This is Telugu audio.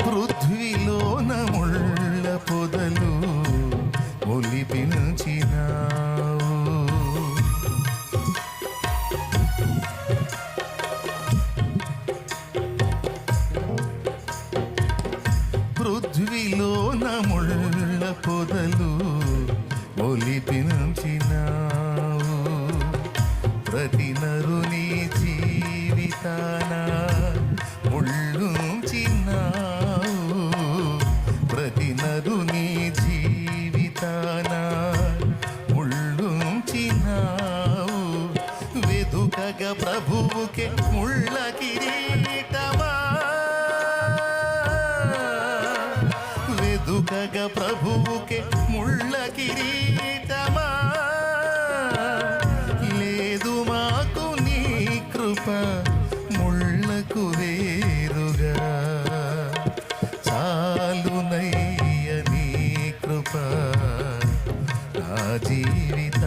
పృథ్వీలోన ముళ్ళ పొదలు ఒలిపించినావు. పృథ్వీలోన ముళ్ళ పొదలు ఒలిపించినావు. ప్రతి నరుని జీవితాన ముళ్ళుంచినావు. ప్రతి నరుని జీవితాన ముళ్ళుంచినావు. వెదుకగ ప్రభువుకే ముళ్ళ కిరీటమా, వెదుకగ ప్రభువుకే ముళ్ళ కిరీటమా. లేదు మాకు నీ కృప ముళ్ళకు వేరుగా. చాలునయ్య నీ కృప నా జీవిత